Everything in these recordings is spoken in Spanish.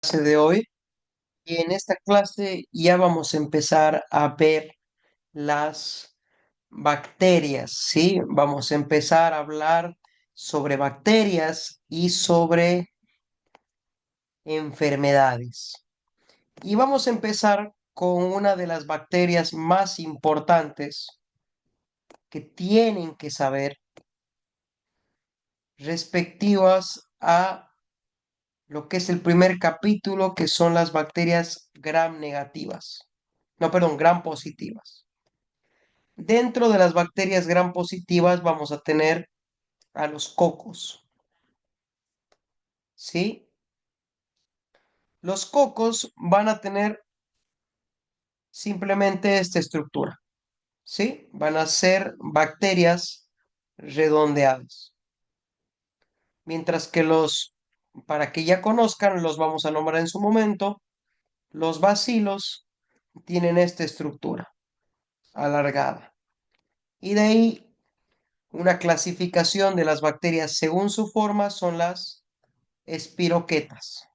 Clase de hoy y en esta clase ya vamos a empezar a ver las bacterias, ¿sí? Vamos a empezar a hablar sobre bacterias y sobre enfermedades. Y vamos a empezar con una de las bacterias más importantes que tienen que saber respectivas a lo que es el primer capítulo, que son las bacterias gram negativas. No, perdón, gram positivas. Dentro de las bacterias gram positivas vamos a tener a los cocos, ¿sí? Los cocos van a tener simplemente esta estructura, ¿sí? Van a ser bacterias redondeadas. Mientras que para que ya conozcan, los vamos a nombrar en su momento, los bacilos tienen esta estructura alargada. Y de ahí una clasificación de las bacterias según su forma son las espiroquetas,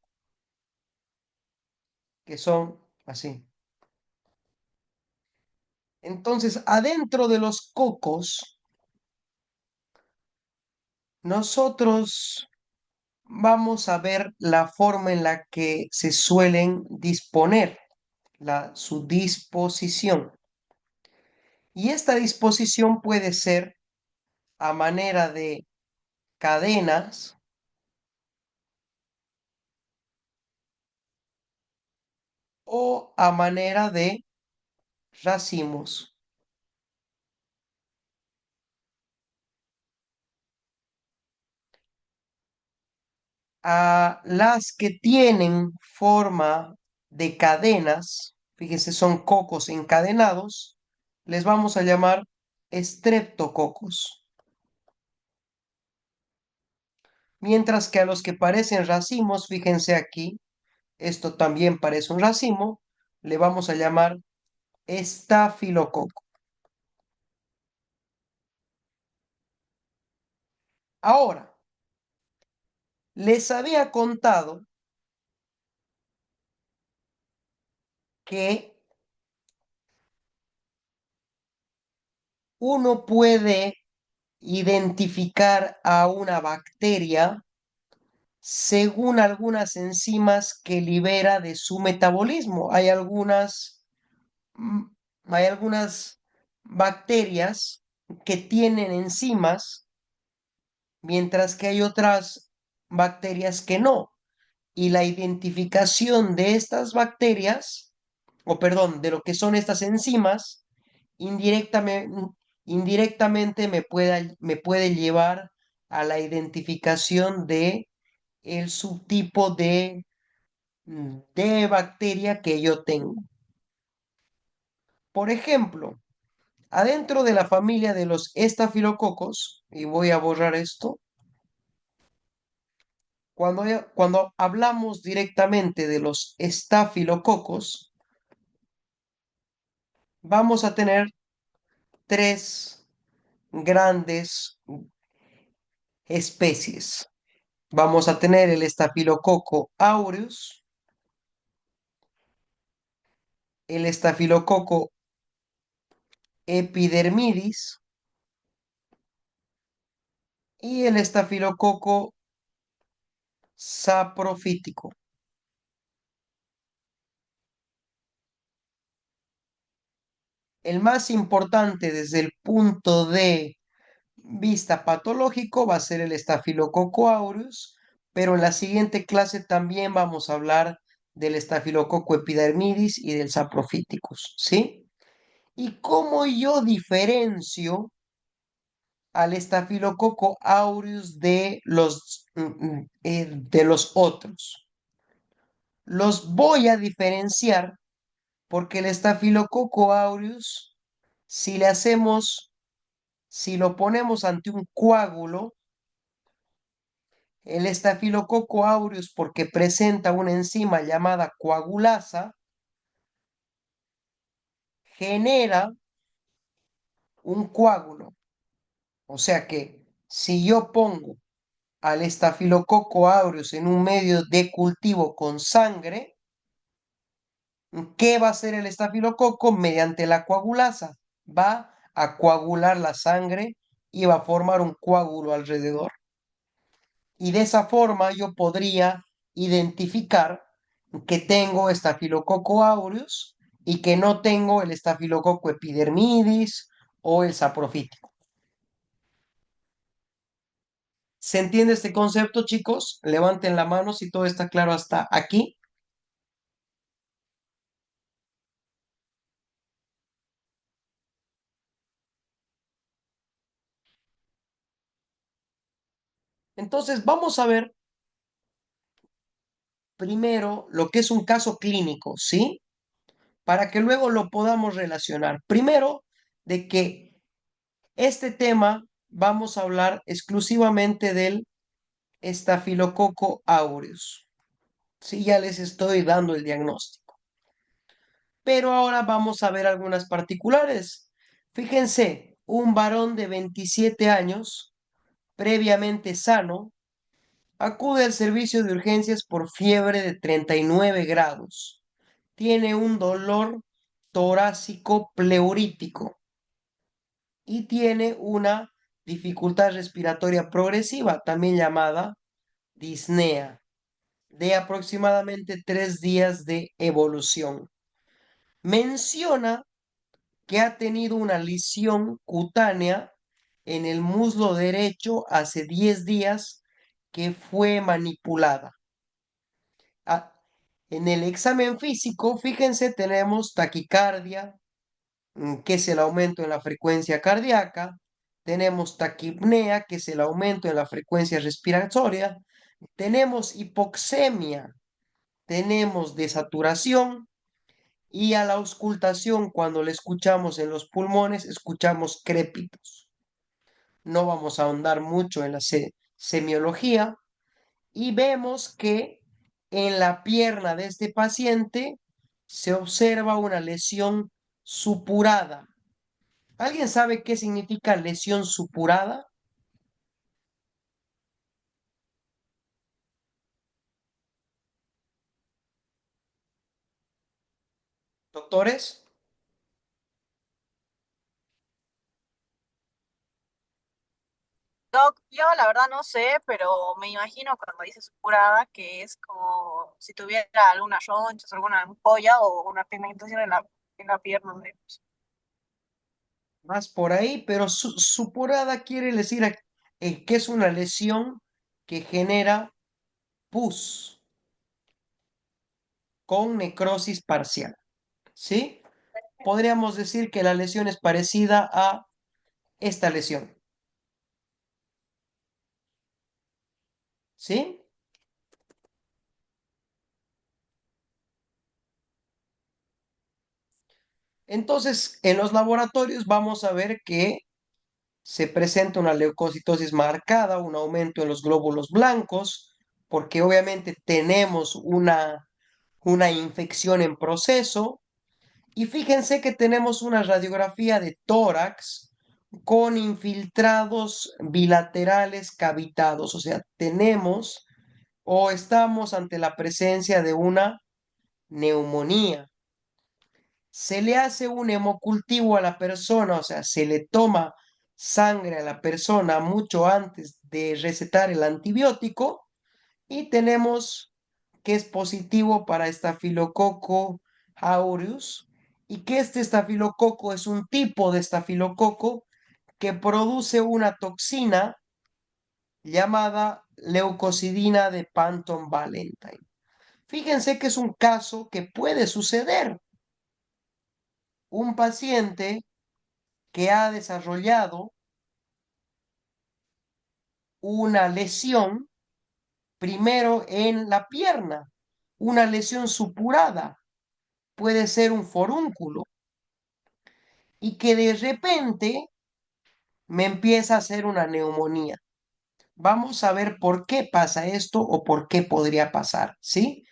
que son así. Entonces, adentro de los cocos, nosotros vamos a ver la forma en la que se suelen disponer, su disposición. Y esta disposición puede ser a manera de cadenas o a manera de racimos. A las que tienen forma de cadenas, fíjense, son cocos encadenados, les vamos a llamar estreptococos. Mientras que a los que parecen racimos, fíjense aquí, esto también parece un racimo, le vamos a llamar estafilococo. Ahora, les había contado que uno puede identificar a una bacteria según algunas enzimas que libera de su metabolismo. Mm, hay algunas bacterias que tienen enzimas, mientras que hay otras bacterias que no. Y la identificación de estas bacterias, o perdón, de lo que son estas enzimas, indirectamente, indirectamente me puede llevar a la identificación de el subtipo de bacteria que yo tengo. Por ejemplo, adentro de la familia de los estafilococos, y voy a borrar esto, cuando hablamos directamente de los estafilococos, vamos a tener tres grandes especies. Vamos a tener el estafilococo aureus, el estafilococo epidermidis y el estafilococo saprofítico. El más importante desde el punto de vista patológico va a ser el estafilococo aureus, pero en la siguiente clase también vamos a hablar del estafilococo epidermidis y del saprophyticus, ¿sí? ¿Y cómo yo diferencio al estafilococo aureus de los otros? Los voy a diferenciar porque el estafilococo aureus, si le hacemos, si lo ponemos ante un coágulo, el estafilococo aureus, porque presenta una enzima llamada coagulasa, genera un coágulo. O sea que si yo pongo al estafilococo aureus en un medio de cultivo con sangre, ¿qué va a hacer el estafilococo mediante la coagulasa? Va a coagular la sangre y va a formar un coágulo alrededor. Y de esa forma yo podría identificar que tengo estafilococo aureus y que no tengo el estafilococo epidermidis o el saprofítico. ¿Se entiende este concepto, chicos? Levanten la mano si todo está claro hasta aquí. Entonces, vamos a ver primero lo que es un caso clínico, ¿sí? Para que luego lo podamos relacionar. Primero, de que este tema vamos a hablar exclusivamente del estafilococo aureus. Sí, ya les estoy dando el diagnóstico. Pero ahora vamos a ver algunas particulares. Fíjense, un varón de 27 años, previamente sano, acude al servicio de urgencias por fiebre de 39 grados. Tiene un dolor torácico pleurítico y tiene una dificultad respiratoria progresiva, también llamada disnea, de aproximadamente 3 días de evolución. Menciona que ha tenido una lesión cutánea en el muslo derecho hace 10 días que fue manipulada. Ah, en el examen físico, fíjense, tenemos taquicardia, que es el aumento en la frecuencia cardíaca, tenemos taquipnea, que es el aumento en la frecuencia respiratoria, tenemos hipoxemia, tenemos desaturación y a la auscultación, cuando le escuchamos en los pulmones, escuchamos crépitos. No vamos a ahondar mucho en la semiología y vemos que en la pierna de este paciente se observa una lesión supurada. ¿Alguien sabe qué significa lesión supurada? Doctores, Doc, yo la verdad no sé, pero me imagino cuando dice supurada que es como si tuviera alguna roncha, alguna ampolla o una pigmentación en la pierna. más por ahí, pero supurada quiere decir que es una lesión que genera pus con necrosis parcial, ¿sí? Podríamos decir que la lesión es parecida a esta lesión, ¿sí? Entonces, en los laboratorios vamos a ver que se presenta una leucocitosis marcada, un aumento en los glóbulos blancos, porque obviamente tenemos una infección en proceso. Y fíjense que tenemos una radiografía de tórax con infiltrados bilaterales cavitados, o sea, tenemos o estamos ante la presencia de una neumonía. Se le hace un hemocultivo a la persona, o sea, se le toma sangre a la persona mucho antes de recetar el antibiótico y tenemos que es positivo para estafilococo aureus y que este estafilococo es un tipo de estafilococo que produce una toxina llamada leucocidina de Panton Valentine. Fíjense que es un caso que puede suceder. Un paciente que ha desarrollado una lesión primero en la pierna, una lesión supurada, puede ser un forúnculo, y que de repente me empieza a hacer una neumonía. Vamos a ver por qué pasa esto o por qué podría pasar, ¿sí?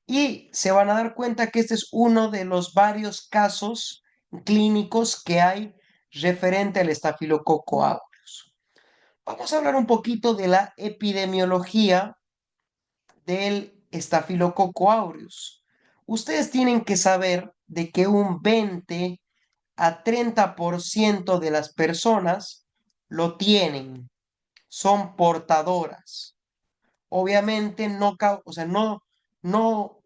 Y se van a dar cuenta que este es uno de los varios casos clínicos que hay referente al estafilococo aureus. Vamos a hablar un poquito de la epidemiología del Staphylococcus aureus. Ustedes tienen que saber de que un 20 a 30% de las personas lo tienen, son portadoras. Obviamente o sea, no, no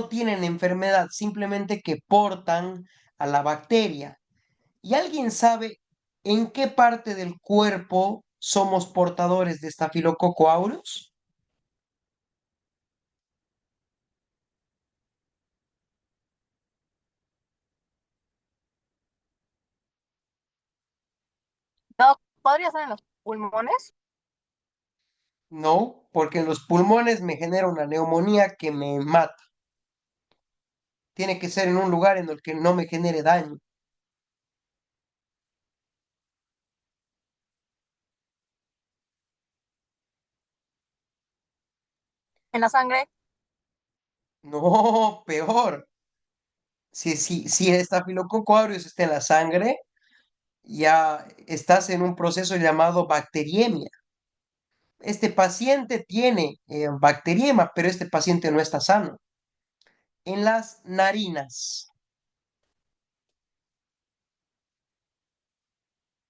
tienen enfermedad, simplemente que portan a la bacteria. ¿Y alguien sabe en qué parte del cuerpo somos portadores de Staphylococcus aureus? No, podría ser en los pulmones, No, porque en los pulmones me genera una neumonía que me mata. Tiene que ser en un lugar en el que no me genere daño. en la sangre, No, peor. Si el Staphylococcus aureus está en la sangre, ya estás en un proceso llamado bacteriemia. Este paciente tiene bacteriema, pero este paciente no está sano. En las narinas.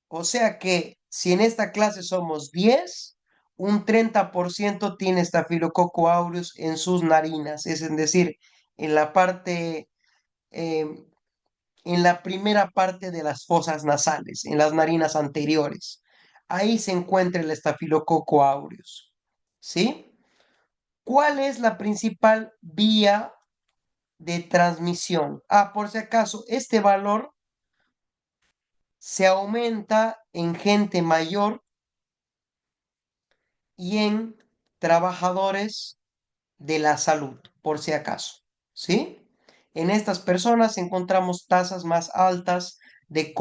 O sea que si en esta clase somos 10, un 30% tiene Staphylococcus aureus en sus narinas, es decir, en la parte, em, en la primera parte de las fosas nasales, en las narinas anteriores. Ahí se encuentra el Staphylococcus aureus. ¿Sí? ¿Cuál es la principal vía de transmisión? Ah, por si acaso, este valor se aumenta en gente mayor y en trabajadores de la salud, por si acaso, ¿sí? En estas personas encontramos tasas más altas de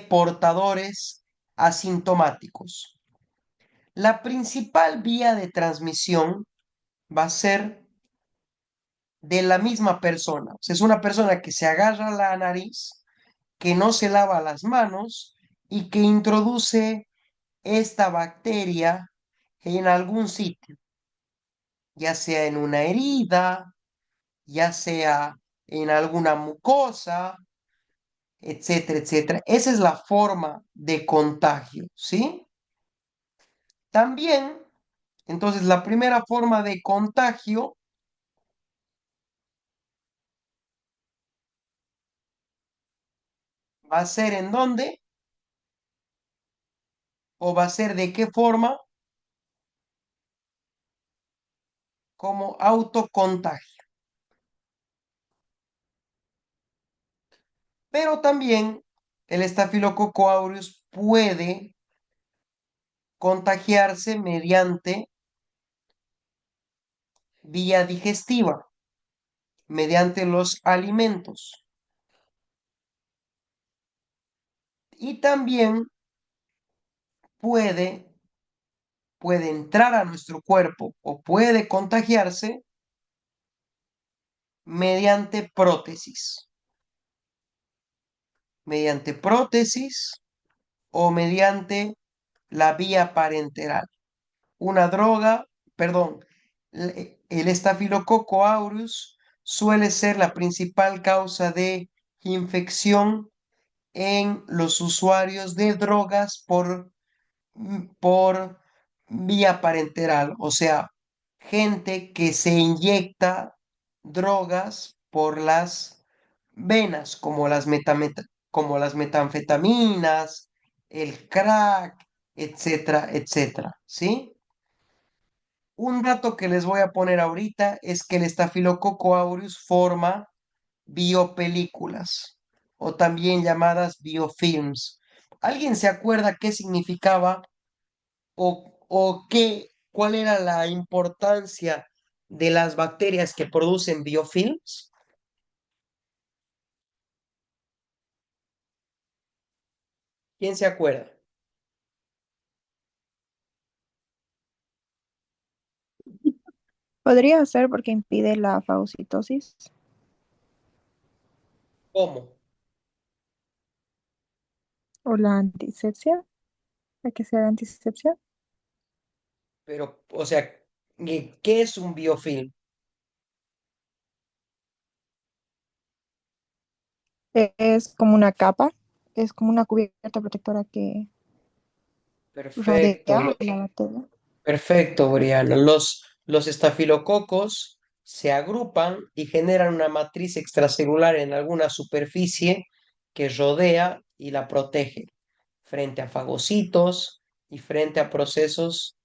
portadores asintomáticos. La principal vía de transmisión va a ser de la misma persona. O sea, es una persona que se agarra la nariz, que no se lava las manos y que introduce esta bacteria en algún sitio, ya sea en una herida, ya sea en alguna mucosa, etcétera, etcétera. Esa es la forma de contagio, ¿sí? También, entonces, la primera forma de contagio va a ser en dónde o va a ser de qué forma como autocontagio. Pero también el estafilococo aureus puede contagiarse mediante vía digestiva, mediante los alimentos. Y también puede, puede entrar a nuestro cuerpo o puede contagiarse mediante prótesis o mediante la vía parenteral. Una droga, perdón, el estafilococo aureus suele ser la principal causa de infección en los usuarios de drogas por vía parenteral, o sea, gente que se inyecta drogas por las venas, como las metanfetaminas, el crack, etcétera, etcétera, ¿sí? Un dato que les voy a poner ahorita es que el estafilococo aureus forma biopelículas o también llamadas biofilms. ¿Alguien se acuerda qué significaba cuál era la importancia de las bacterias que producen biofilms? ¿Quién se acuerda? Podría ser porque impide la fagocitosis. ¿Cómo? o la antisepsia, hay que hacer antisepsia. Pero, o sea, ¿qué es un biofilm? Es como una capa, es como una cubierta protectora que Perfecto, rodea a la bacteria. perfecto, Briana. Los estafilococos se agrupan y generan una matriz extracelular en alguna superficie que rodea y la protege frente a fagocitos y frente a procesos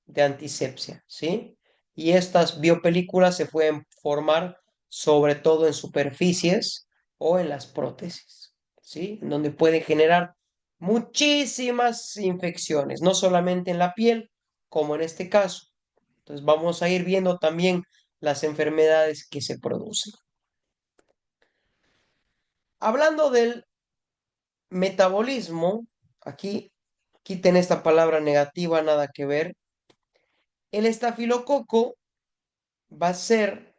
de antisepsia, ¿sí? Y estas biopelículas se pueden formar sobre todo en superficies o en las prótesis, ¿sí? En donde pueden generar muchísimas infecciones, no solamente en la piel, como en este caso. Entonces vamos a ir viendo también las enfermedades que se producen. Hablando del metabolismo, aquí quiten esta palabra negativa, nada que ver. El estafilococo va a ser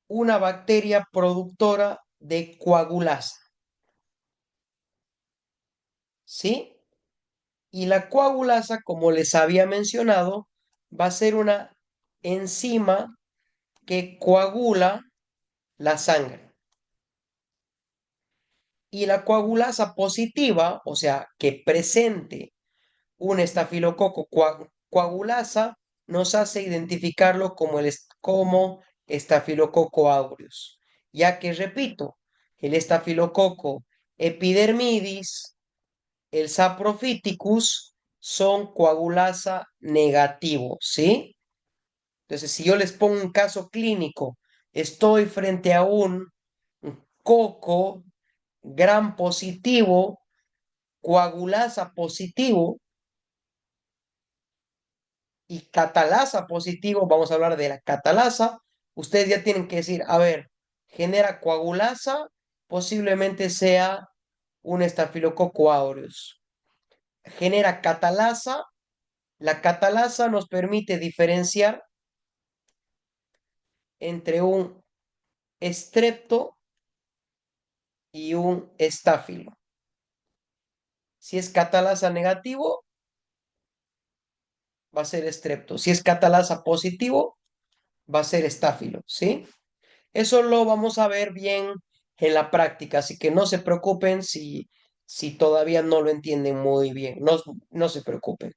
una bacteria productora de coagulasa, ¿sí? Y la coagulasa, como les había mencionado, va a ser una enzima que coagula la sangre. Y la coagulasa positiva, o sea, que presente un estafilococo coagulasa, nos hace identificarlo como estafilococo aureus, ya que, repito, el estafilococo epidermidis, el saprophyticus son coagulasa negativo, ¿sí? Entonces, si yo les pongo un caso clínico, estoy frente a un coco gram positivo, coagulasa positivo y catalasa positivo, vamos a hablar de la catalasa. Ustedes ya tienen que decir, a ver, genera coagulasa, posiblemente sea un estafilococo aureus. Genera catalasa, la catalasa nos permite diferenciar entre un estrepto y un estáfilo. Si es catalasa negativo, va a ser estrepto. Si es catalasa positivo, va a ser estáfilo, ¿sí? Eso lo vamos a ver bien en la práctica, así que no se preocupen si todavía no lo entienden muy bien, no se preocupen.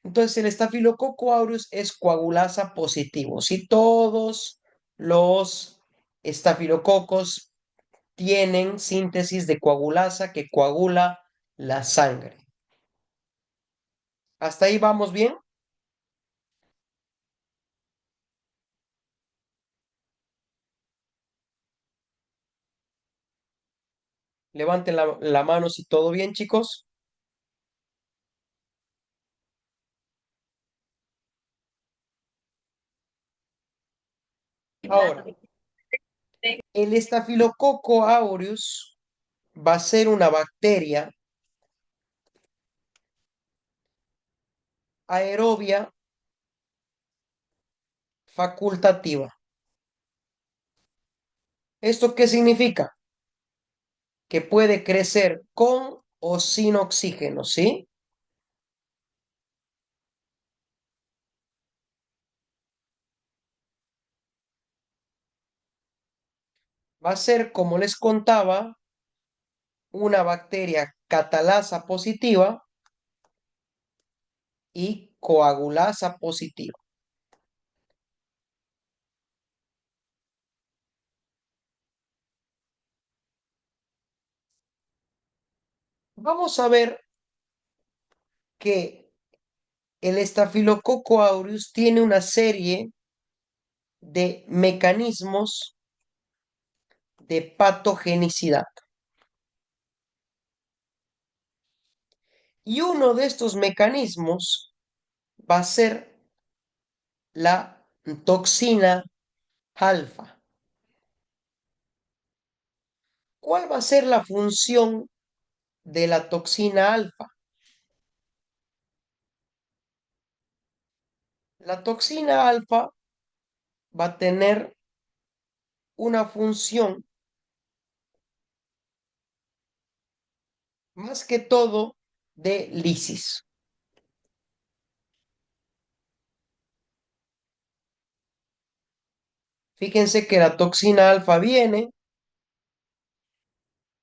Entonces, el estafilococo aureus es coagulasa positivo. Si todos los estafilococos tienen síntesis de coagulasa que coagula la sangre. ¿Hasta ahí vamos bien? Levanten la mano si todo bien, chicos. Ahora, el estafilococo aureus va a ser una bacteria aerobia facultativa. ¿Esto qué significa? Que puede crecer con o sin oxígeno, ¿sí? Va a ser, como les contaba, una bacteria catalasa positiva y coagulasa positiva. Vamos a ver que el estafilococo aureus tiene una serie de mecanismos de patogenicidad. Y uno de estos mecanismos va a ser la toxina alfa. ¿Cuál va a ser la función de la toxina alfa? La toxina alfa va a tener una función más que todo de lisis. Fíjense que la toxina alfa viene,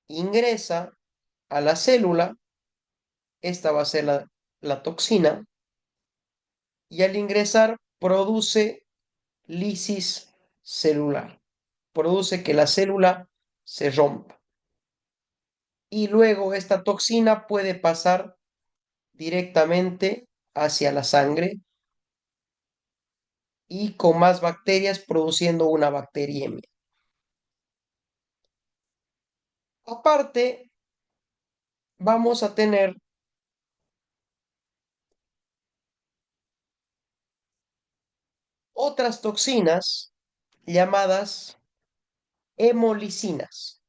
ingresa a la célula, esta va a ser la toxina, y al ingresar produce lisis celular, produce que la célula se rompa. Y luego esta toxina puede pasar directamente hacia la sangre y con más bacterias produciendo una bacteriemia. Aparte, vamos a tener otras toxinas llamadas hemolicinas.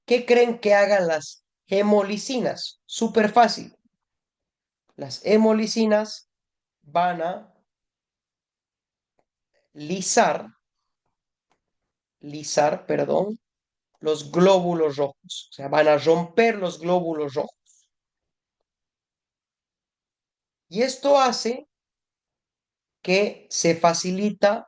¿Qué creen que hagan las hemolicinas? Súper fácil. Las hemolicinas van a lisar, los glóbulos rojos. O sea, van a romper los glóbulos rojos. Y esto hace que se facilite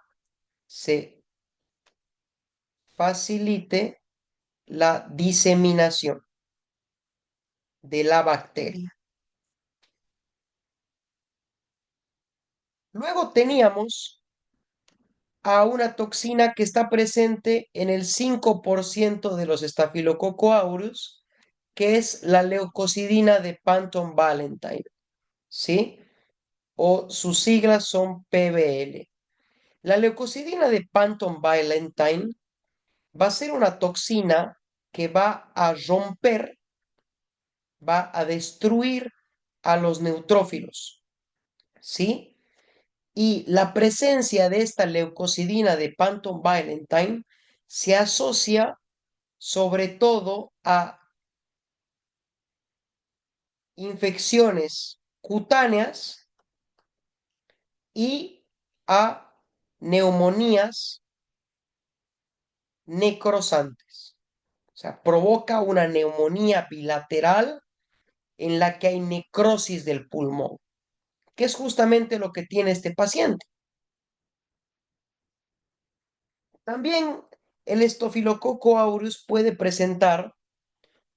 la diseminación de la bacteria. Luego teníamos a una toxina que está presente en el 5% de los Staphylococcus aureus, que es la leucocidina de Panton Valentine, ¿sí? O sus siglas son PBL. La leucocidina de Panton Valentine va a ser una toxina que va a romper, va a destruir a los neutrófilos, ¿sí? Y la presencia de esta leucocidina de Panton Valentine se asocia sobre todo a infecciones cutáneas y a neumonías necrosantes. O sea, provoca una neumonía bilateral en la que hay necrosis del pulmón, que es justamente lo que tiene este paciente. También el Staphylococcus aureus puede presentar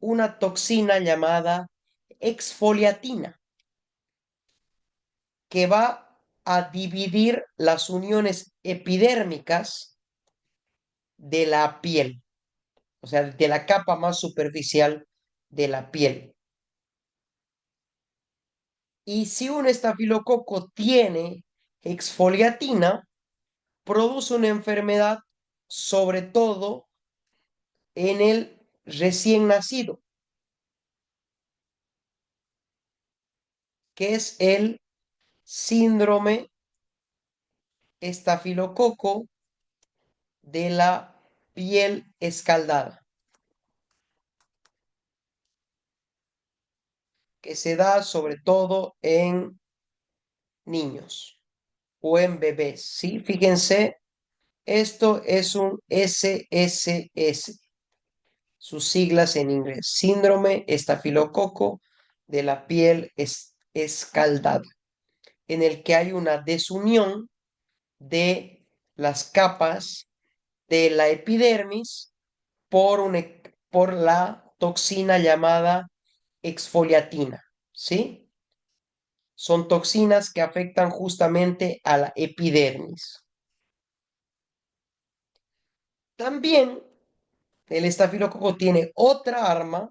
una toxina llamada exfoliatina, que va a dividir las uniones epidérmicas de la piel, o sea, de la capa más superficial de la piel. Y si un estafilococo tiene exfoliatina, produce una enfermedad sobre todo en el recién nacido, que es el síndrome estafilococo de la piel escaldada, que se da sobre todo en niños o en bebés, ¿sí? Fíjense, esto es un SSS, sus siglas en inglés, síndrome estafilococo de la piel escaldada, en el que hay una desunión de las capas de la epidermis por la toxina llamada exfoliatina, ¿sí? Son toxinas que afectan justamente a la epidermis. También el estafilococo tiene otra arma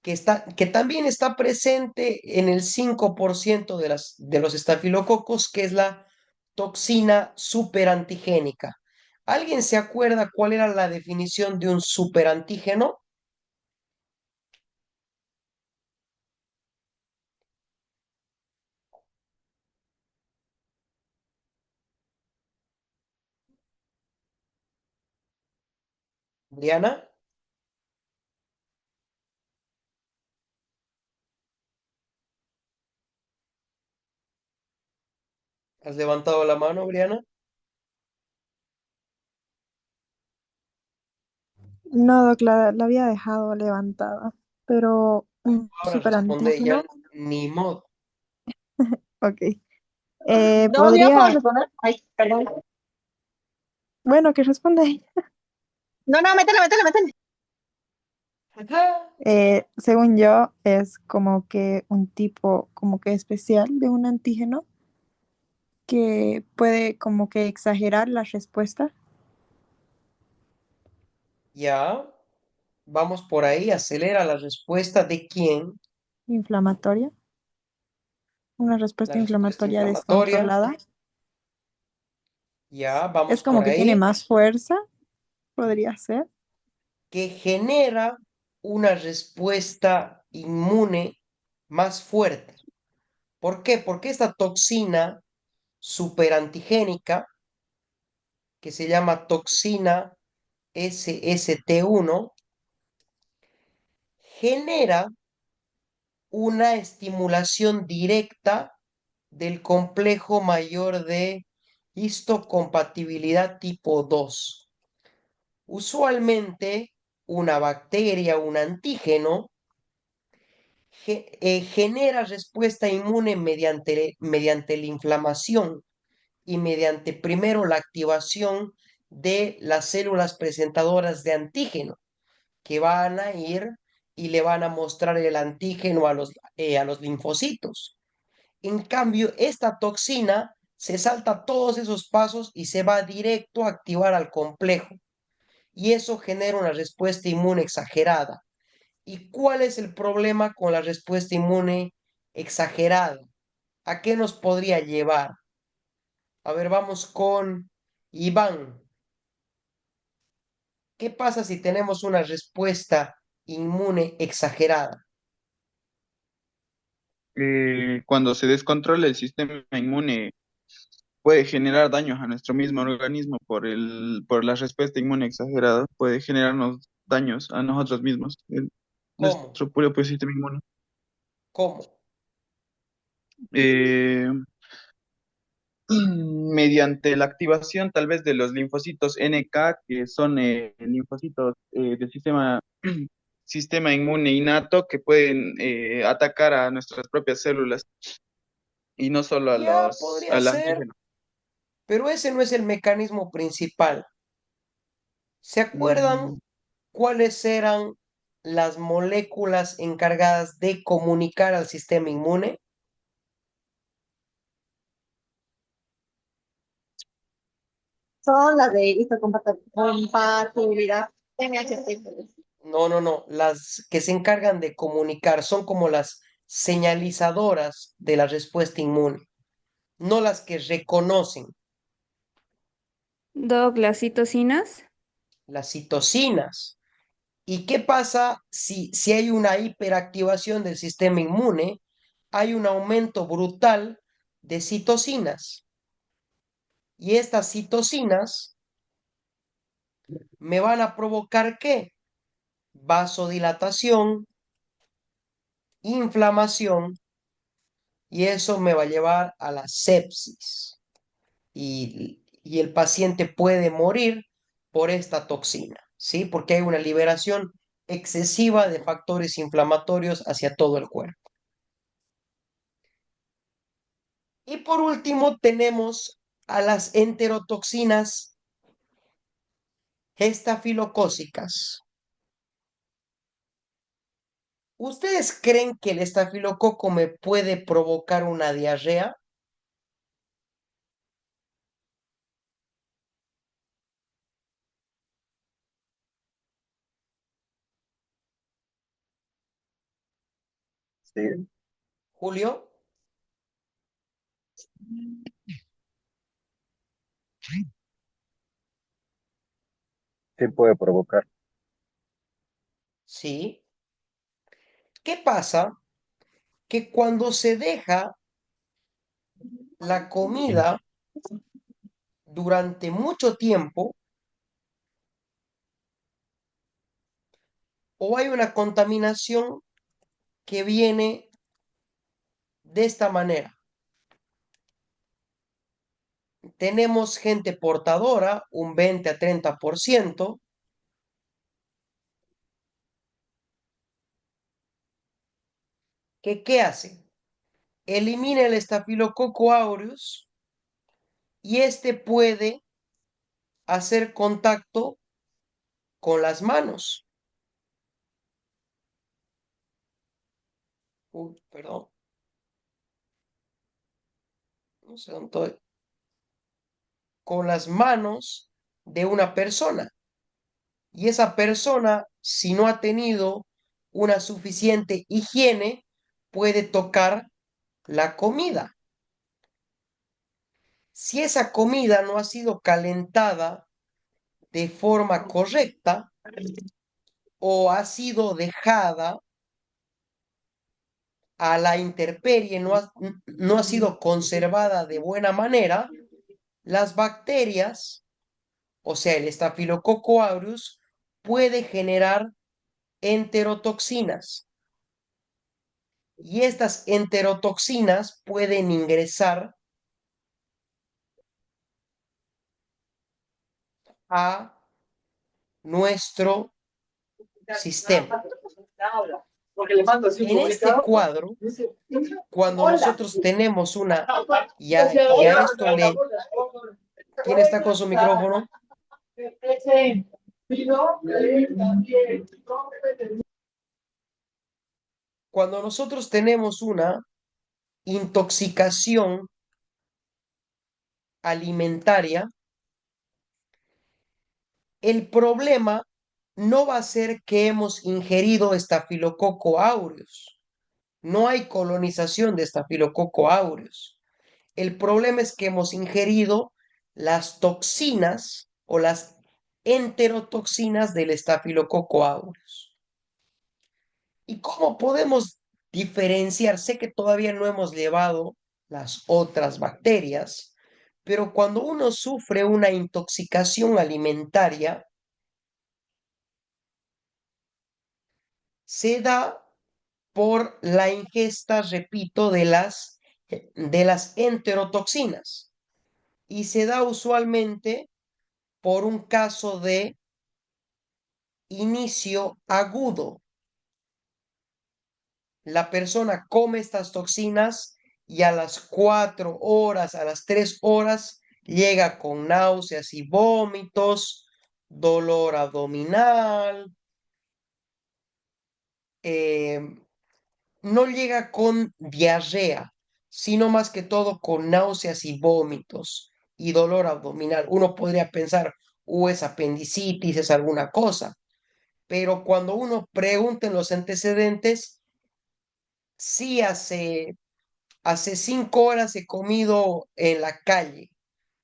que también está presente en el 5% de los estafilococos, que es la toxina superantigénica. ¿Alguien se acuerda cuál era la definición de un superantígeno? Diana, ¿has levantado la mano, Briana? No, Doc, la había dejado levantada. pero un Ahora responde ella, superantígeno, ni modo. ok. No, yo puedo Podría, responder. Ay, perdón. bueno, que responda ella. No, no, métele, métele, métele. Ajá. Según yo, es como que un tipo como que especial de un antígeno que puede como que exagerar la respuesta Ya, vamos por ahí, acelera la respuesta de quién, inflamatoria, una la respuesta respuesta inflamatoria inflamatoria. descontrolada. Ya, Es vamos como por que tiene ahí, más fuerza, podría ser. que genera una respuesta inmune más fuerte. ¿Por qué? Porque esta toxina superantigénica, que se llama toxina SST1, genera una estimulación directa del complejo mayor de histocompatibilidad tipo 2. Usualmente, una bacteria, un antígeno, genera respuesta inmune mediante la inflamación y mediante primero la activación de las células presentadoras de antígeno, que van a ir y le van a mostrar el antígeno a los linfocitos. En cambio, esta toxina se salta todos esos pasos y se va directo a activar al complejo. Y eso genera una respuesta inmune exagerada. ¿Y cuál es el problema con la respuesta inmune exagerada? ¿A qué nos podría llevar? A ver, vamos con Iván. ¿Qué pasa si tenemos una respuesta inmune exagerada? Cuando se descontrola el sistema inmune, puede generar daños a nuestro mismo organismo por la respuesta inmune exagerada, puede generarnos daños a nosotros mismos, en ¿Cómo? nuestro propio sistema inmune. ¿Cómo? Eh, Mediante la activación tal vez de los linfocitos NK, que son linfocitos del sistema inmune innato que pueden atacar a nuestras propias células y no solo Ya podría al ser, antígeno. pero ese no es el mecanismo principal. ¿Se acuerdan Mm, cuáles eran las moléculas encargadas de comunicar al sistema inmune? Son las de histocompatibilidad. MHC. No, no, no. Las que se encargan de comunicar son como las señalizadoras de la respuesta inmune, no las que reconocen. Doc, las citocinas. Las citocinas. ¿Y qué pasa si hay una hiperactivación del sistema inmune? Hay un aumento brutal de citocinas. Y estas citocinas me van a provocar ¿qué? Vasodilatación, inflamación, y eso me va a llevar a la sepsis. Y el paciente puede morir por esta toxina, ¿sí? Porque hay una liberación excesiva de factores inflamatorios hacia todo el cuerpo. Y por último tenemos a las enterotoxinas estafilocócicas. ¿Ustedes creen que el estafilococo me puede provocar una diarrea? sí, Julio, sí puede provocar. ¿sí? ¿Qué pasa? Que cuando se deja la comida durante mucho tiempo o hay una contaminación que viene de esta manera. Tenemos gente portadora, un 20 a 30%, ¿Qué hace? Elimina el estafilococo aureus y este puede hacer contacto con las manos. Perdón, no sé dónde estoy. Con las manos de una persona. Y esa persona, si no ha tenido una suficiente higiene, puede tocar la comida. Si esa comida no ha sido calentada de forma correcta o ha sido dejada a la intemperie, no ha sido conservada de buena manera, las bacterias, o sea, el Staphylococcus aureus, puede generar enterotoxinas. Y estas enterotoxinas pueden ingresar a nuestro sistema. En este cuadro, cuando nosotros tenemos una, y a esto le, ¿quién está con su micrófono? Cuando nosotros tenemos una intoxicación alimentaria, el problema no va a ser que hemos ingerido estafilococo aureus. No hay colonización de estafilococo aureus. El problema es que hemos ingerido las toxinas o las enterotoxinas del estafilococo aureus. ¿Y cómo podemos diferenciar? Sé que todavía no hemos llevado las otras bacterias, pero cuando uno sufre una intoxicación alimentaria, se da por la ingesta, repito, de las enterotoxinas y se da usualmente por un caso de inicio agudo. La persona come estas toxinas y a las 4 horas, a las 3 horas, llega con náuseas y vómitos, dolor abdominal, eh, no llega con diarrea, sino más que todo con náuseas y vómitos y dolor abdominal. Uno podría pensar, es apendicitis, es alguna cosa, pero cuando uno pregunta en los antecedentes, sí hace 5 horas he comido en la calle,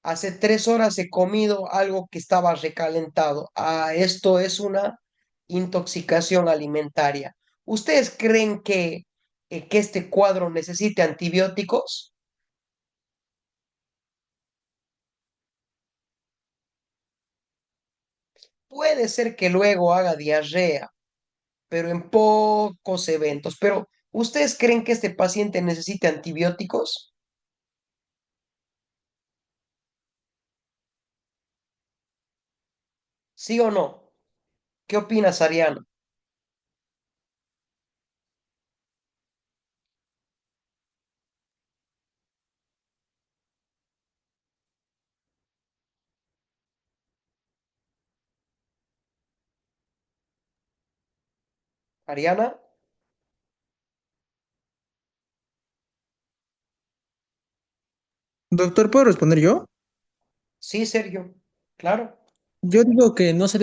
hace 3 horas he comido algo que estaba recalentado. Esto es una intoxicación alimentaria. ¿Ustedes creen que este cuadro necesite antibióticos? Puede ser que luego haga diarrea, pero en pocos eventos. Pero, ¿ustedes creen que este paciente necesite antibióticos? ¿Sí o no? ¿Qué opinas, Ariana? ¿Ariana? Doctor, ¿puedo responder yo? Sí, Sergio. Claro. Yo digo que no se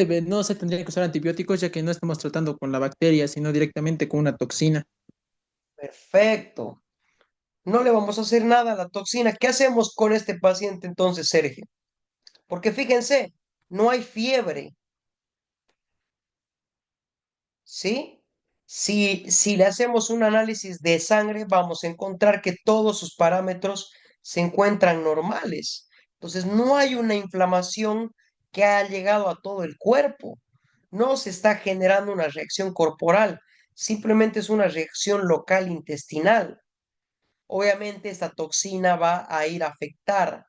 tendría que usar antibióticos ya que no estamos tratando con la bacteria, sino directamente con una toxina. Perfecto. No le vamos a hacer nada a la toxina. ¿Qué hacemos con este paciente entonces, Sergio? Porque fíjense, no hay fiebre, ¿sí? Si le hacemos un análisis de sangre, vamos a encontrar que todos sus parámetros se encuentran normales. Entonces, no hay una inflamación que haya llegado a todo el cuerpo. No se está generando una reacción corporal, simplemente es una reacción local intestinal. Obviamente esta toxina va a ir a afectar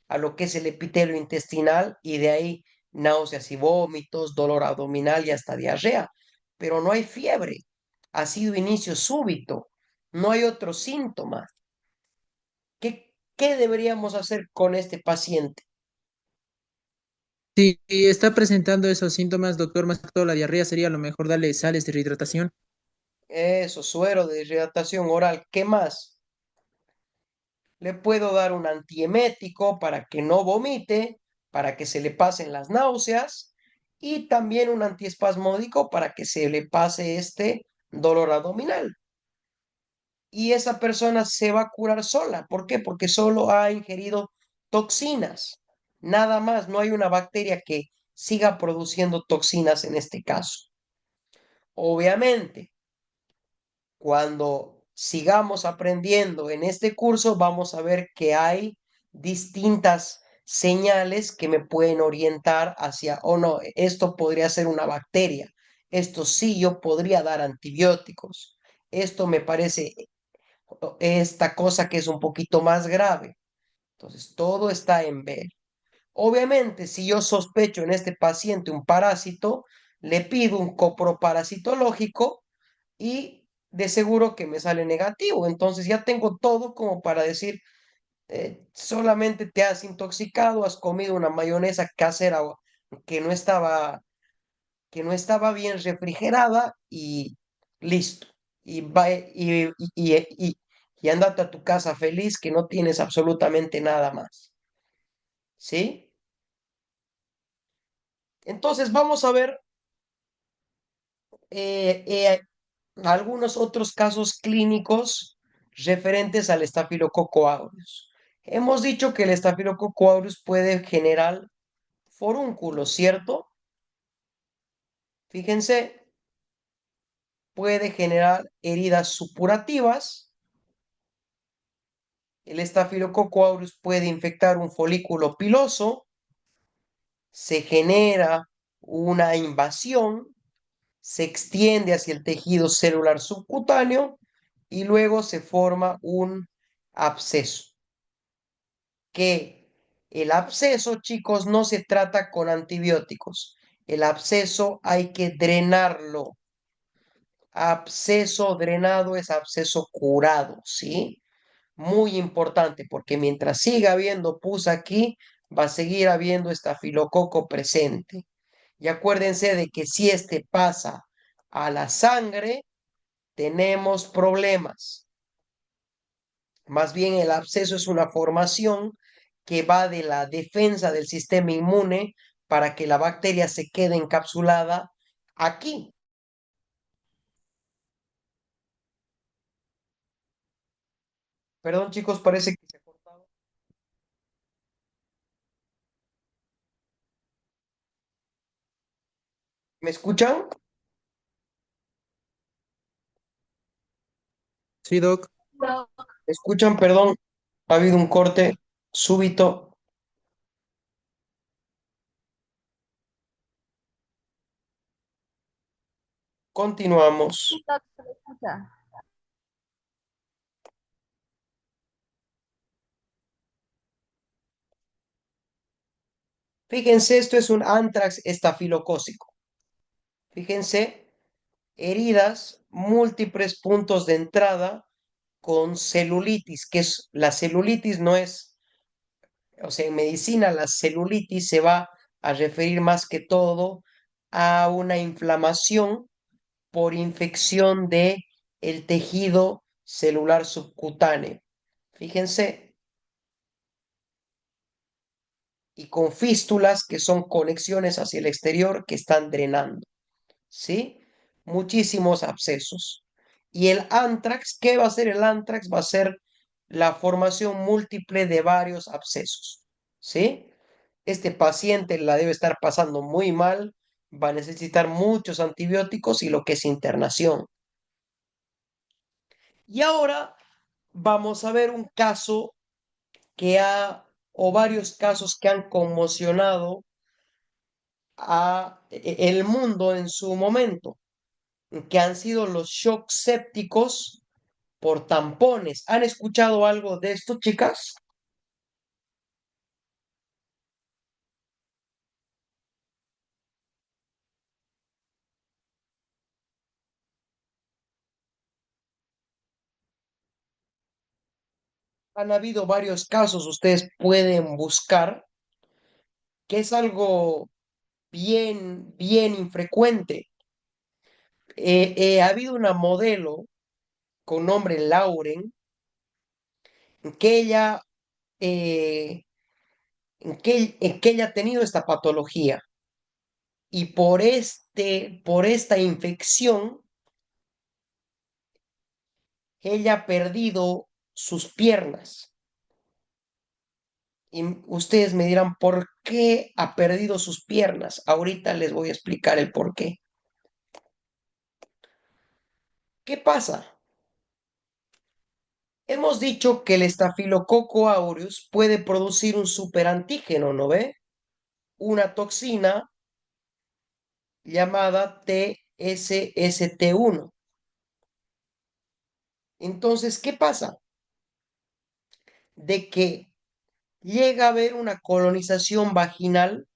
a lo que es el epitelio intestinal y de ahí náuseas y vómitos, dolor abdominal y hasta diarrea. Pero no hay fiebre. Ha sido inicio súbito. No hay otro síntoma. ¿Qué deberíamos hacer con este paciente? Si está presentando esos síntomas, doctor, más que todo la diarrea, sería lo mejor darle sales de rehidratación. Eso, suero de hidratación oral. ¿Qué más? Le puedo dar un antiemético para que no vomite, para que se le pasen las náuseas y también un antiespasmódico para que se le pase este dolor abdominal. Y esa persona se va a curar sola. ¿Por qué? Porque solo ha ingerido toxinas. Nada más, no hay una bacteria que siga produciendo toxinas en este caso. Obviamente, cuando sigamos aprendiendo en este curso, vamos a ver que hay distintas señales que me pueden orientar hacia, o no, esto podría ser una bacteria. Esto sí, yo podría dar antibióticos. Esto me parece esta cosa que es un poquito más grave. Entonces, todo está en ver. Obviamente, si yo sospecho en este paciente un parásito, le pido un coproparasitológico y de seguro que me sale negativo. Entonces ya tengo todo como para decir, solamente te has intoxicado, has comido una mayonesa casera que no estaba, que no estaba bien refrigerada y listo. Y andate a tu casa feliz que no tienes absolutamente nada más. ¿Sí? Entonces vamos a ver eh, eh, algunos otros casos clínicos referentes al estafilococo aureus. Hemos dicho que el estafilococo aureus puede generar forúnculos, ¿cierto? Fíjense, puede generar heridas supurativas. El estafilococo aureus puede infectar un folículo piloso. Se genera una invasión, se extiende hacia el tejido celular subcutáneo y luego se forma un absceso. Que el absceso, chicos, no se trata con antibióticos. El absceso hay que drenarlo. Absceso drenado es absceso curado, ¿sí? Muy importante porque mientras siga habiendo pus aquí, va a seguir habiendo estafilococo presente. Y acuérdense de que si este pasa a la sangre, tenemos problemas. Más bien el absceso es una formación que va de la defensa del sistema inmune para que la bacteria se quede encapsulada aquí. Perdón, chicos, parece que se ha cortado. ¿Me escuchan? Sí, doc. ¿Me escuchan? Perdón, ha habido un corte súbito. Continuamos. Sí, Doc, se le escucha. Fíjense, esto es un antrax estafilocócico. Fíjense, heridas, múltiples puntos de entrada con celulitis, que es la celulitis no es, o sea, en medicina la celulitis se va a referir más que todo a una inflamación por infección de el tejido celular subcutáneo. Fíjense, y con fístulas que son conexiones hacia el exterior que están drenando, ¿sí? Muchísimos abscesos. Y el antrax, ¿qué va a ser el antrax? Va a ser la formación múltiple de varios abscesos, ¿sí? Este paciente la debe estar pasando muy mal, va a necesitar muchos antibióticos y lo que es internación. Y ahora vamos a ver un caso o varios casos que han conmocionado a el mundo en su momento, que han sido los shock sépticos por tampones. ¿Han escuchado algo de esto, chicas? Han habido varios casos, ustedes pueden buscar, que es algo bien infrecuente. Ha habido una modelo con nombre Lauren, que ella, eh, que ella ha tenido esta patología y por esta infección, ella ha perdido sus piernas. Y ustedes me dirán, ¿por qué ha perdido sus piernas? Ahorita les voy a explicar el por qué. ¿Qué pasa? Hemos dicho que el estafilococo aureus puede producir un superantígeno, ¿no ve? Una toxina llamada TSST1. Entonces, ¿qué pasa? De que llega a haber una colonización vaginal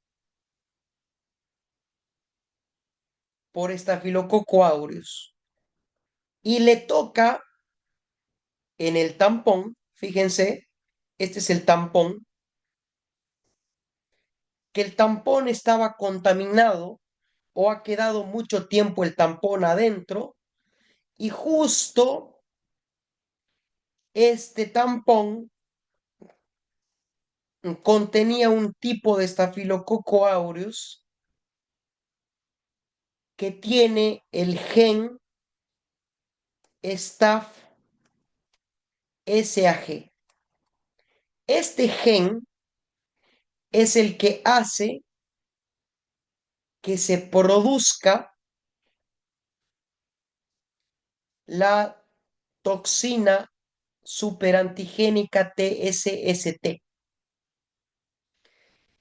por estafilococo aureus y le toca en el tampón, fíjense, este es el tampón, que el tampón estaba contaminado o ha quedado mucho tiempo el tampón adentro y justo este tampón contenía un tipo de estafilococo aureus que tiene el gen Staph SAG. Este gen es el que hace que se produzca la toxina superantigénica TSST.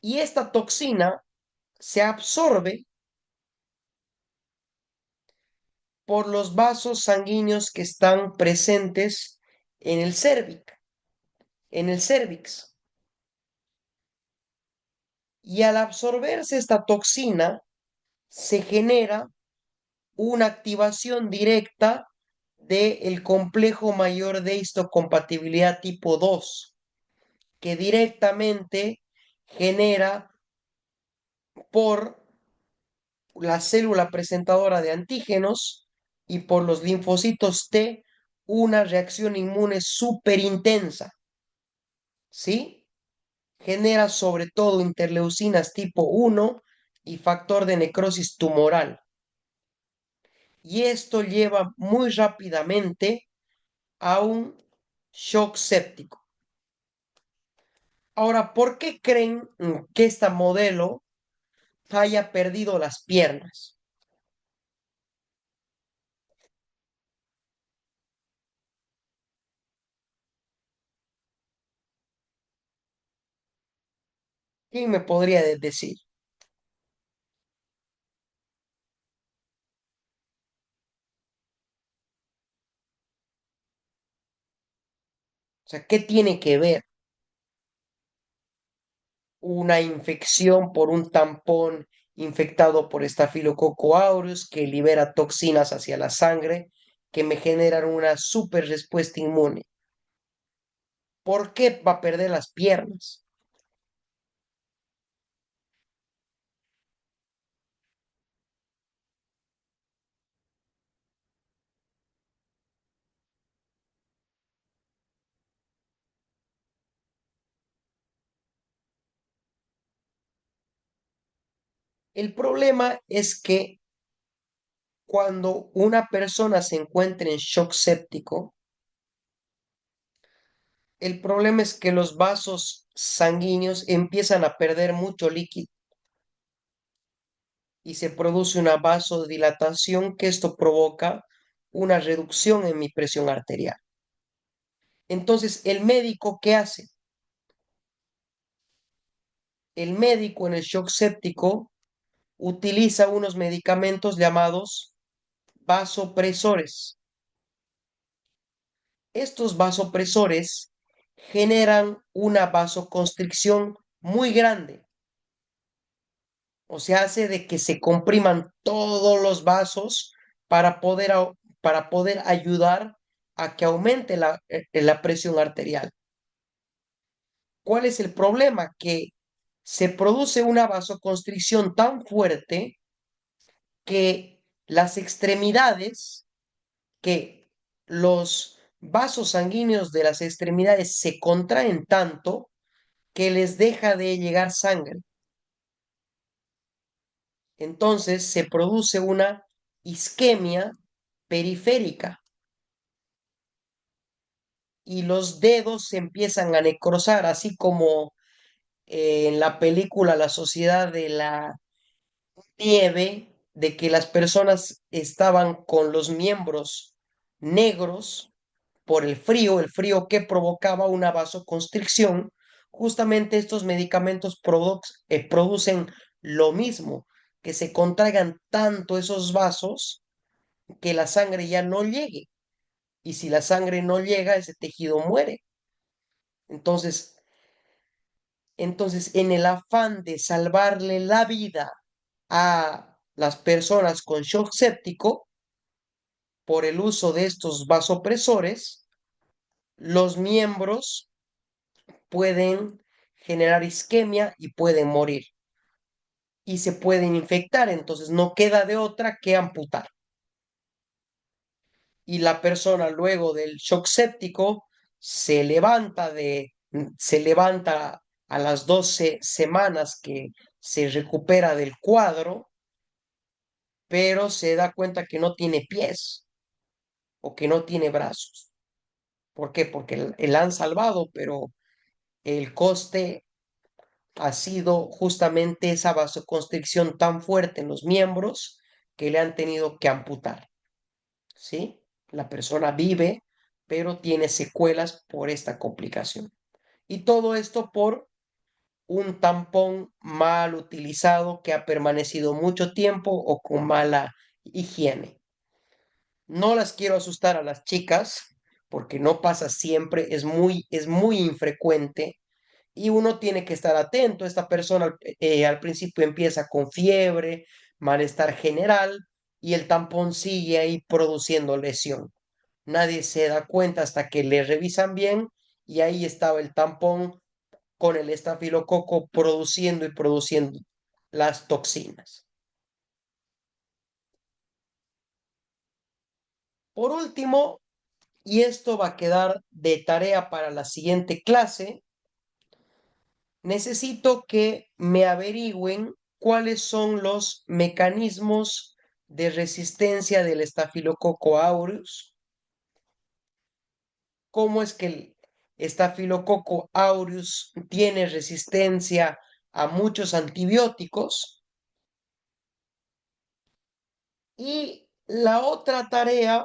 Y esta toxina se absorbe por los vasos sanguíneos que están presentes en el cervix. Y al absorberse esta toxina, se genera una activación directa del complejo mayor de histocompatibilidad tipo 2, que directamente genera por la célula presentadora de antígenos y por los linfocitos T una reacción inmune súper intensa, ¿sí? Genera sobre todo interleucinas tipo 1 y factor de necrosis tumoral. Y esto lleva muy rápidamente a un shock séptico. Ahora, ¿por qué creen que esta modelo haya perdido las piernas? ¿Quién me podría decir? O sea, ¿qué tiene que ver una infección por un tampón infectado por Staphylococcus aureus que libera toxinas hacia la sangre que me generan una super respuesta inmune? ¿Por qué va a perder las piernas? El problema es que cuando una persona se encuentra en shock séptico, el problema es que los vasos sanguíneos empiezan a perder mucho líquido y se produce una vasodilatación que esto provoca una reducción en mi presión arterial. Entonces, ¿el médico qué hace? El médico en el shock séptico utiliza unos medicamentos llamados vasopresores. Estos vasopresores generan una vasoconstricción muy grande, o sea, hace de que se compriman todos los vasos para para poder ayudar a que aumente la presión arterial. ¿Cuál es el problema? Que se produce una vasoconstricción tan fuerte que las extremidades, que los vasos sanguíneos de las extremidades se contraen tanto que les deja de llegar sangre. Entonces se produce una isquemia periférica y los dedos se empiezan a necrosar, así como en la película La Sociedad de la Nieve, de que las personas estaban con los miembros negros por el frío que provocaba una vasoconstricción. Justamente estos medicamentos producen lo mismo, que se contraigan tanto esos vasos que la sangre ya no llegue. Y si la sangre no llega, ese tejido muere. Entonces, en el afán de salvarle la vida a las personas con shock séptico, por el uso de estos vasopresores, los miembros pueden generar isquemia y pueden morir y se pueden infectar, entonces no queda de otra que amputar. Y la persona luego del shock séptico se levanta a las 12 semanas que se recupera del cuadro, pero se da cuenta que no tiene pies o que no tiene brazos. ¿Por qué? Porque la han salvado, pero el coste ha sido justamente esa vasoconstricción tan fuerte en los miembros que le han tenido que amputar, ¿sí? La persona vive, pero tiene secuelas por esta complicación. Y todo esto por un tampón mal utilizado que ha permanecido mucho tiempo o con mala higiene. No las quiero asustar a las chicas porque no pasa siempre, es muy infrecuente y uno tiene que estar atento. Esta persona al principio empieza con fiebre, malestar general y el tampón sigue ahí produciendo lesión. Nadie se da cuenta hasta que le revisan bien y ahí estaba el tampón con el estafilococo produciendo y produciendo las toxinas. Por último, y esto va a quedar de tarea para la siguiente clase, necesito que me averigüen cuáles son los mecanismos de resistencia del estafilococo aureus, cómo es que el estafilococo aureus tiene resistencia a muchos antibióticos. Y la otra tarea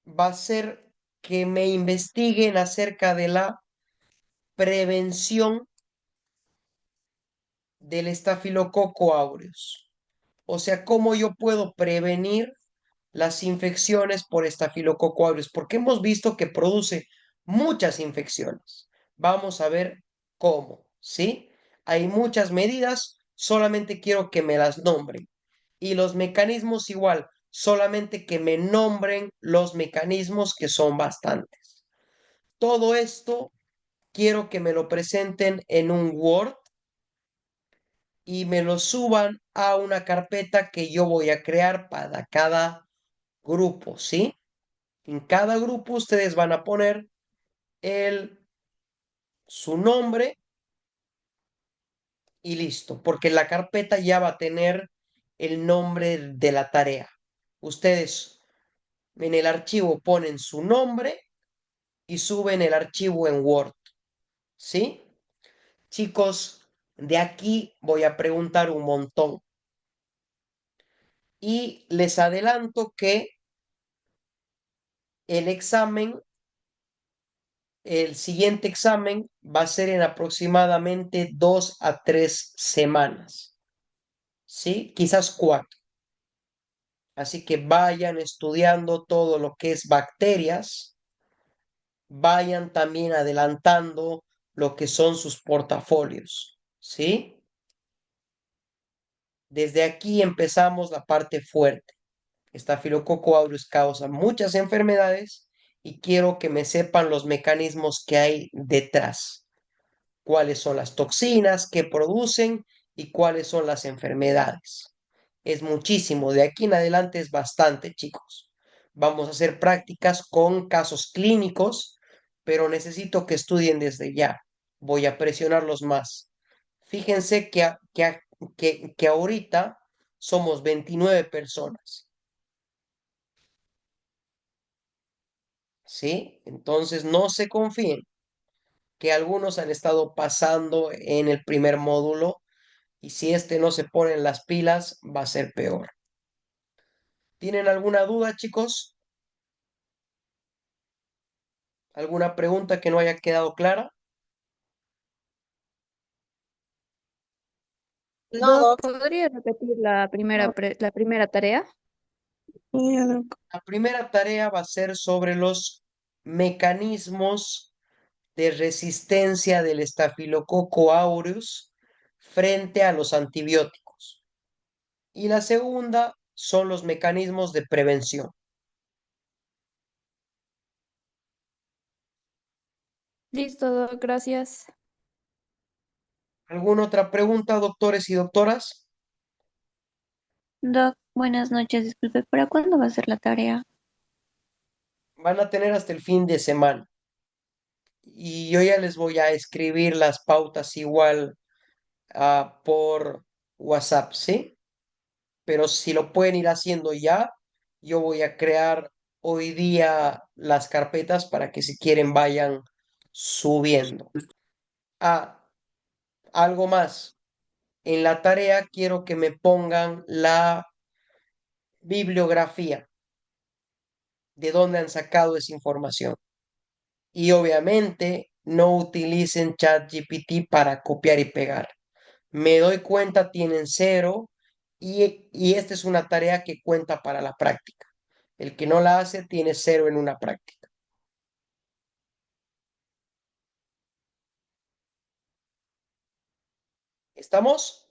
va a ser que me investiguen acerca de la prevención del estafilococo aureus. O sea, cómo yo puedo prevenir las infecciones por estafilococo aureus, porque hemos visto que produce muchas infecciones. Vamos a ver cómo, ¿sí? Hay muchas medidas, solamente quiero que me las nombren. Y los mecanismos igual, solamente que me nombren los mecanismos que son bastantes. Todo esto quiero que me lo presenten en un Word y me lo suban a una carpeta que yo voy a crear para cada grupo, ¿sí? En cada grupo ustedes van a poner su nombre y listo, porque la carpeta ya va a tener el nombre de la tarea. Ustedes en el archivo ponen su nombre y suben el archivo en Word, ¿sí? Chicos, de aquí voy a preguntar un montón y les adelanto que el examen, el siguiente examen va a ser en aproximadamente 2 a 3 semanas, ¿sí? Quizás 4. Así que vayan estudiando todo lo que es bacterias, vayan también adelantando lo que son sus portafolios, ¿sí? Desde aquí empezamos la parte fuerte. Estafilococo aureus causa muchas enfermedades y quiero que me sepan los mecanismos que hay detrás. cuáles son las toxinas que producen y cuáles son las enfermedades. Es muchísimo, de aquí en adelante es bastante, chicos. Vamos a hacer prácticas con casos clínicos, pero necesito que estudien desde ya. Voy a presionarlos más. Fíjense que ahorita somos 29 personas, ¿sí? Entonces no se confíen, que algunos han estado pasando en el primer módulo y si este no se pone en las pilas, va a ser peor. ¿Tienen alguna duda, chicos? ¿Alguna pregunta que no haya quedado clara? No, Doc, Doc. ¿podría repetir la primera tarea? Ya, Doc. La primera tarea va a ser sobre los mecanismos de resistencia del estafilococo aureus frente a los antibióticos. Y la segunda son los mecanismos de prevención. Listo, Doc, gracias. ¿Alguna otra pregunta, doctores y doctoras? Doc, buenas noches. Disculpe, ¿para cuándo va a ser la tarea? Van a tener hasta el fin de semana. Y yo ya les voy a escribir las pautas igual por WhatsApp, ¿sí? Pero si lo pueden ir haciendo ya, yo voy a crear hoy día las carpetas para que si quieren vayan subiendo. Ah, algo más. En la tarea quiero que me pongan la bibliografía de dónde han sacado esa información. Y obviamente no utilicen ChatGPT para copiar y pegar. Me doy cuenta, tienen cero y esta es una tarea que cuenta para la práctica. El que no la hace tiene cero en una práctica. ¿Estamos?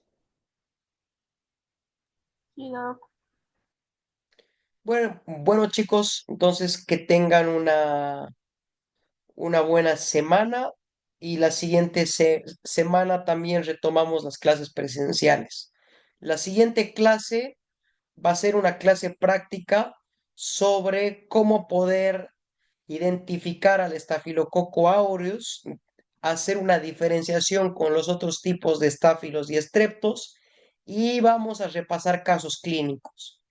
Sí, Doc. Bueno, chicos, entonces que tengan una buena semana y la siguiente semana también retomamos las clases presenciales. La siguiente clase va a ser una clase práctica sobre cómo poder identificar al Staphylococcus aureus, hacer una diferenciación con los otros tipos de estáfilos y estreptos y vamos a repasar casos clínicos.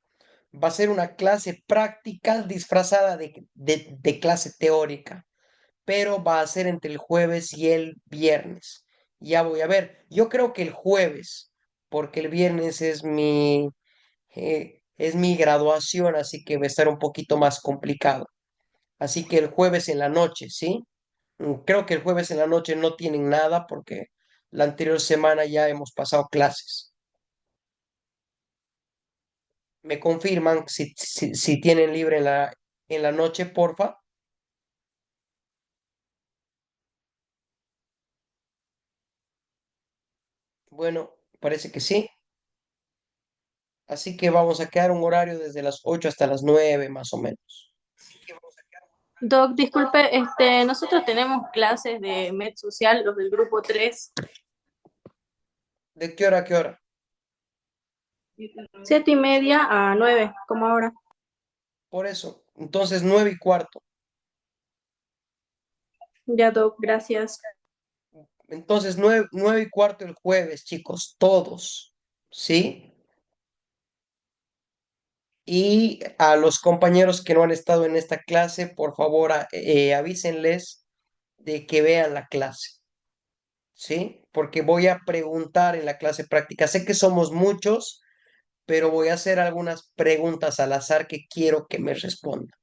Va a ser una clase práctica disfrazada de clase teórica, pero va a ser entre el jueves y el viernes. Ya voy a ver, yo creo que el jueves, porque el viernes es mi graduación, así que va a estar un poquito más complicado. Así que el jueves en la noche, ¿sí? Creo que el jueves en la noche no tienen nada porque la anterior semana ya hemos pasado clases. ¿Me confirman si tienen libre en la noche, porfa? Bueno, parece que sí. Así que vamos a quedar un horario desde las 8 hasta las 9 más o menos. Doc, disculpe, nosotros tenemos clases de Med Social, los del grupo 3, ¿De qué hora a qué hora? 7:30 a 9, como ahora. Por eso. Entonces 9:15. Ya, Doc, gracias. Entonces 9:15 el jueves, chicos, todos. ¿Sí? Y a los compañeros que no han estado en esta clase, por favor, avísenles de que vean la clase, ¿sí? Porque voy a preguntar en la clase práctica. Sé que somos muchos, pero voy a hacer algunas preguntas al azar que quiero que me respondan.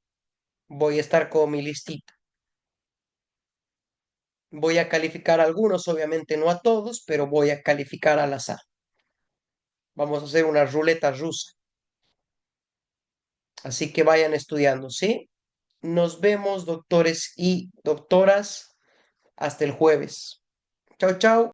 Voy a estar con mi listita. Voy a calificar a algunos, obviamente no a todos, pero voy a calificar al azar. Vamos a hacer una ruleta rusa. Así que vayan estudiando, ¿sí? Nos vemos, doctores y doctoras. Hasta el jueves. Chao, chao.